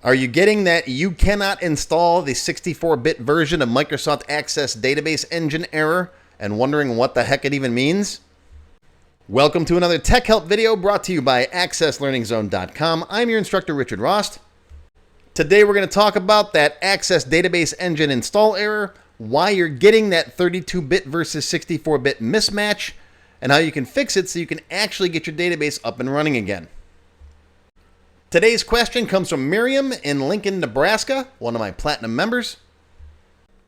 Are you getting that you cannot install the 64-bit version of Microsoft Access database engine error and wondering what the heck it even means? Welcome to another Tech Help video brought to you by AccessLearningZone.com. I'm your instructor, Richard Rost. Today we're going to talk about that Access database engine install error, why you're getting that 32-bit versus 64-bit mismatch, and how you can fix it so you can actually get your database up and running again. Today's question comes from Miriam in Lincoln, Nebraska, one of my Platinum members.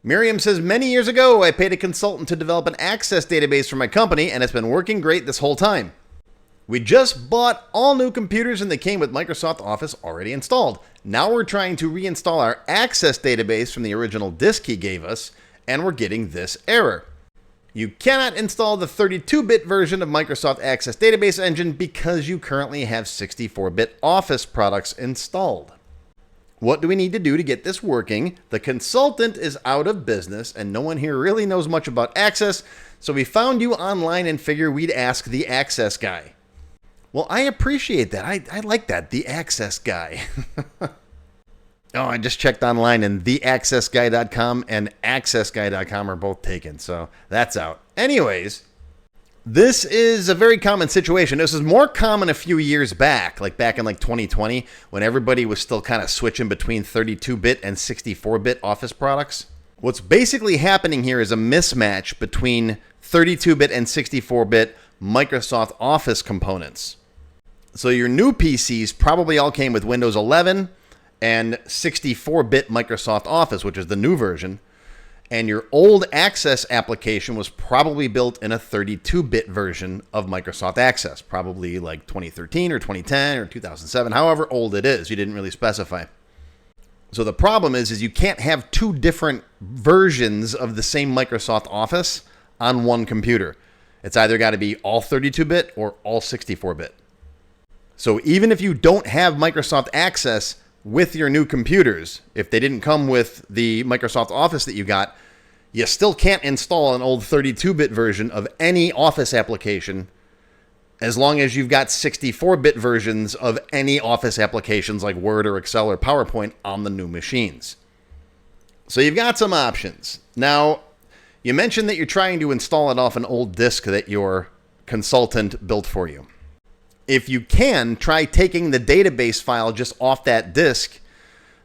Miriam says, many years ago, I paid a consultant to develop an Access database for my company, and it's been working great this whole time. We just bought all new computers and they came with Microsoft Office already installed. Now we're trying to reinstall our Access database from the original disk he gave us, and we're getting this error. You cannot install the 32-bit version of Microsoft Access Database Engine because you currently have 64-bit Office products installed. What do we need to do to get this working? The consultant is out of business and no one here really knows much about Access, so we found you online and figured we'd ask the Access guy. Well, I appreciate that. I like that, the Access guy. Oh, I just checked online and theaccessguy.com and accessguy.com are both taken, so that's out. Anyways, this is a very common situation. This was more common a few years back, like back in 2020, when everybody was still kind of switching between 32-bit and 64-bit Office products. What's basically happening here is a mismatch between 32-bit and 64-bit Microsoft Office components. So your new PCs probably all came with Windows 11 and 64-bit Microsoft Office, which is the new version. And your old Access application was probably built in a 32-bit version of Microsoft Access, probably like 2013 or 2010 or 2007, however old it is. You didn't really specify. So the problem is you can't have two different versions of the same Microsoft Office on one computer. It's either got to be all 32-bit or all 64-bit. So even if you don't have Microsoft Access with your new computers, if they didn't come with the Microsoft Office that you got, you still can't install an old 32-bit version of any Office application as long as you've got 64-bit versions of any Office applications like Word or Excel or PowerPoint on the new machines. So you've got some options. Now, you mentioned that you're trying to install it off an old disk that your consultant built for you. If you can, try taking the database file just off that disk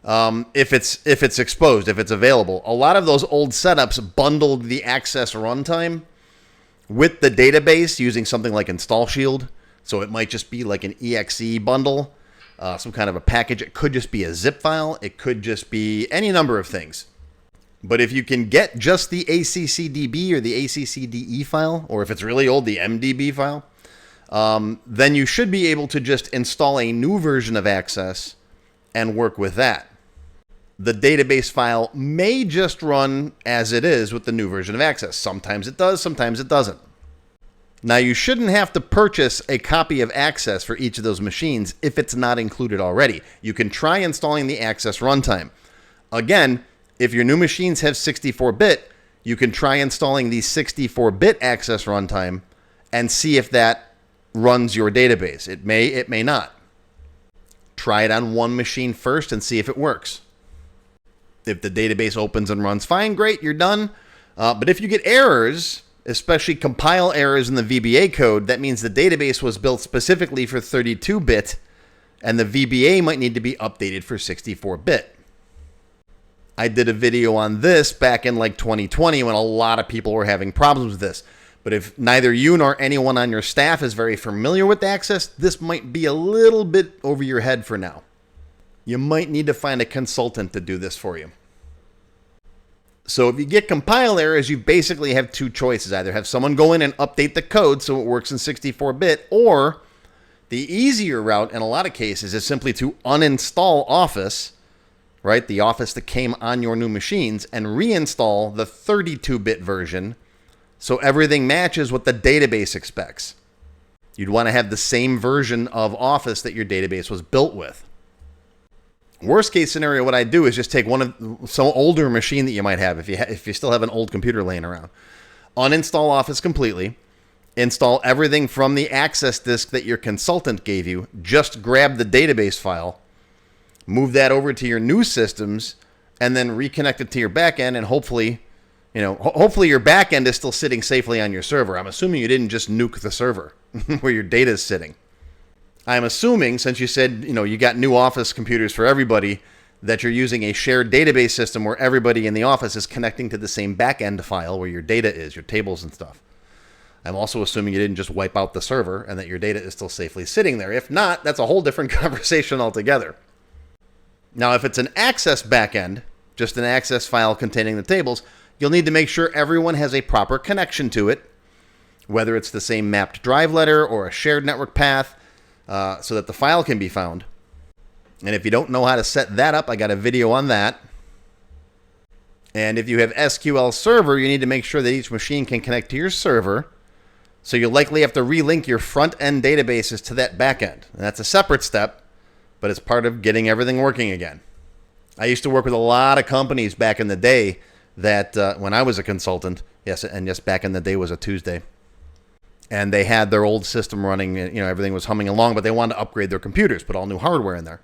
if it's exposed, if it's available. A lot of those old setups bundled the Access Runtime with the database using something like Install Shield. So it might just be like an exe bundle, some kind of a package. It could just be a zip file. It could just be any number of things. But if you can get just the ACCDB or the ACCDE file, or if it's really old, the MDB file, then you should be able to just install a new version of Access and work with that. The database file may just run as it is with the new version of Access. Sometimes it does, sometimes it doesn't. Now, you shouldn't have to purchase a copy of Access for each of those machines if it's not included already. You can try installing the Access Runtime. Again, if your new machines have 64-bit, you can try installing the 64-bit Access Runtime and see if that runs your database. It may not. Try it on one machine first and see if it works. If the database opens and runs fine, great, you're done. But if you get errors, especially compile errors in the VBA code, that means the database was built specifically for 32-bit, and the VBA might need to be updated for 64-bit. I did a video on this back in 2020 when a lot of people were having problems with this. But if neither you nor anyone on your staff is very familiar with Access, this might be a little bit over your head for now. You might need to find a consultant to do this for you. So if you get compile errors, you basically have two choices. Either have someone go in and update the code so it works in 64-bit, or the easier route in a lot of cases is simply to uninstall Office, right? The Office that came on your new machines, and reinstall the 32-bit version so everything matches what the database expects. You'd want to have the same version of Office that your database was built with. Worst case scenario, what I do is just take some older machine that you might have, if you still have an old computer laying around. Uninstall Office completely. Install everything from the Access disk that your consultant gave you. Just grab the database file. move that over to your new systems, and then reconnect it to your backend, and hopefully your backend is still sitting safely on your server. I'm assuming you didn't just nuke the server where your data is sitting. I'm assuming, since you said, you got new office computers for everybody, that you're using a shared database system where everybody in the office is connecting to the same backend file where your data is, your tables and stuff. I'm also assuming you didn't just wipe out the server and that your data is still safely sitting there. If not, that's a whole different conversation altogether. Now, if it's an Access backend, just an Access file containing the tables, you'll need to make sure everyone has a proper connection to it, whether it's the same mapped drive letter or a shared network path, so that the file can be found. And if you don't know how to set that up, I got a video on that. And if you have SQL Server, you need to make sure that each machine can connect to your server. So you'll likely have to relink your front-end databases to that backend. And that's a separate step, but it's part of getting everything working again. I used to work with a lot of companies back in the day that when I was a consultant, yes, back in the day was a Tuesday, and they had their old system running, everything was humming along, but they wanted to upgrade their computers, put all new hardware in there.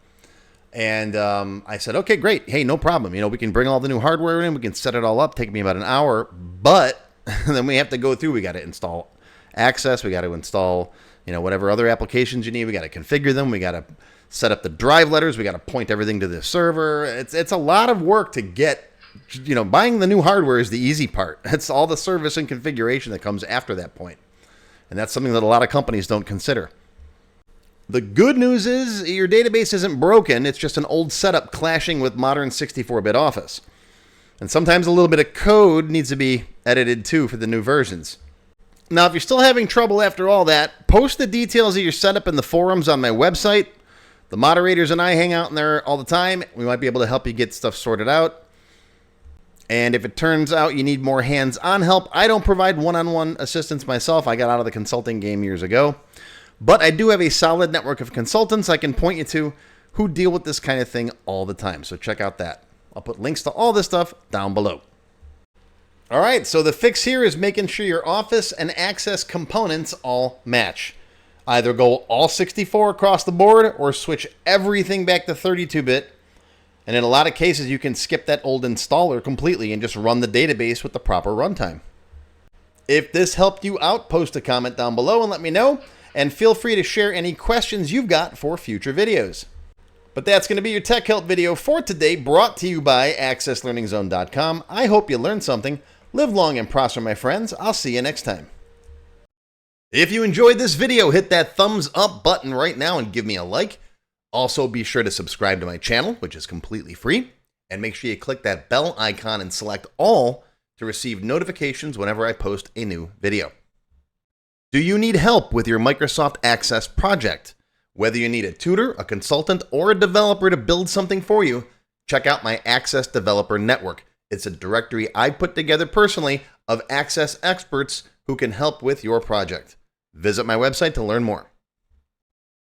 And I said, okay, great. Hey, no problem. We can bring all the new hardware in. We can set it all up. Take me about an hour. But then we have to go through. We got to install Access. We got to install, whatever other applications you need. We got to configure them. We got to set up the drive letters. We got to point everything to the server. It's a lot of work to get, buying the new hardware is the easy part. It's all the service and configuration that comes after that point. And that's something that a lot of companies don't consider. The good news is your database isn't broken. It's just an old setup clashing with modern 64-bit Office. And sometimes a little bit of code needs to be edited too for the new versions. Now, if you're still having trouble after all that, post the details of your setup in the forums on my website. The moderators and I hang out in there all the time. We might be able to help you get stuff sorted out. And if it turns out you need more hands-on help, I don't provide one-on-one assistance myself. I got out of the consulting game years ago. But I do have a solid network of consultants I can point you to who deal with this kind of thing all the time. So check out that. I'll put links to all this stuff down below. All right, so the fix here is making sure your Office and Access components all match. Either go all 64 across the board or switch everything back to 32-bit. And in a lot of cases, you can skip that old installer completely and just run the database with the proper runtime. If this helped you out, post a comment down below and let me know. And feel free to share any questions you've got for future videos. But that's going to be your Tech Help video for today, brought to you by AccessLearningZone.com. I hope you learned something. Live long and prosper, my friends. I'll see you next time. If you enjoyed this video, hit that thumbs up button right now and give me a like. Also, be sure to subscribe to my channel, which is completely free. And make sure you click that bell icon and select all to receive notifications whenever I post a new video. Do you need help with your Microsoft Access project? Whether you need a tutor, a consultant, or a developer to build something for you, check out my Access Developer Network. It's a directory I put together personally of Access experts who can help with your project. Visit my website to learn more.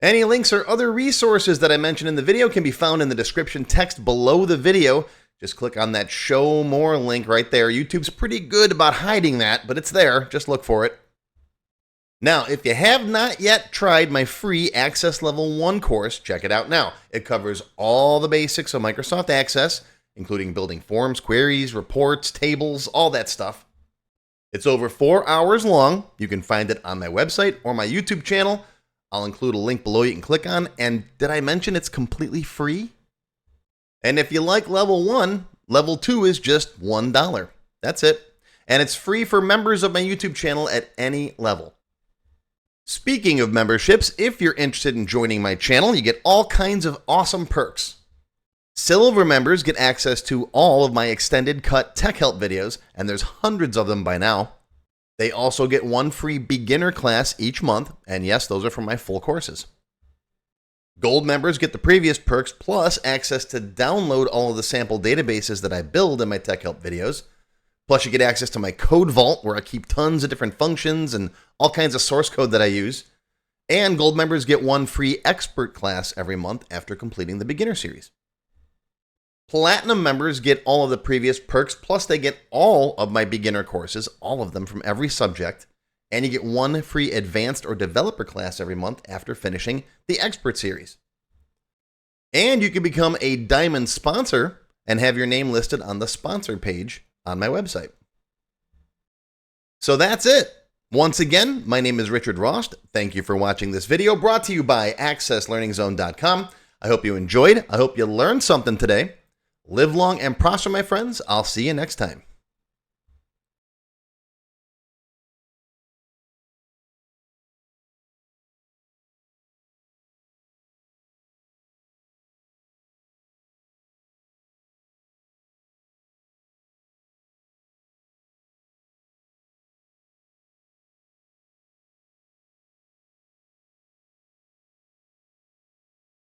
Any links or other resources that I mentioned in the video can be found in the description text below the video. Just click on that Show More link right there. YouTube's pretty good about hiding that, but it's there. Just look for it. Now, if you have not yet tried my free Access Level 1 course, check it out now. It covers all the basics of Microsoft Access, including building forms, queries, reports, tables, all that stuff. It's over 4 hours long. You can find it on my website or my YouTube channel. I'll include a link below you can click on. And did I mention it's completely free? And if you like Level 1, Level 2 is just $1. That's it. And it's free for members of my YouTube channel at any level. Speaking of memberships, if you're interested in joining my channel, you get all kinds of awesome perks. Silver members get access to all of my extended cut tech help videos, and there's hundreds of them by now. They also get one free beginner class each month, and yes, those are from my full courses. Gold members get the previous perks plus access to download all of the sample databases that I build in my tech help videos. Plus, you get access to my code vault where I keep tons of different functions and all kinds of source code that I use. And gold members get one free expert class every month after completing the beginner series. Platinum members get all of the previous perks, plus they get all of my beginner courses, all of them from every subject. And you get one free advanced or developer class every month after finishing the expert series. And you can become a Diamond sponsor and have your name listed on the sponsor page on my website. So that's it. Once again, my name is Richard Rost. Thank you for watching this video brought to you by AccessLearningZone.com. I hope you enjoyed. I hope you learned something today. Live long and prosper, my friends. I'll see you next time.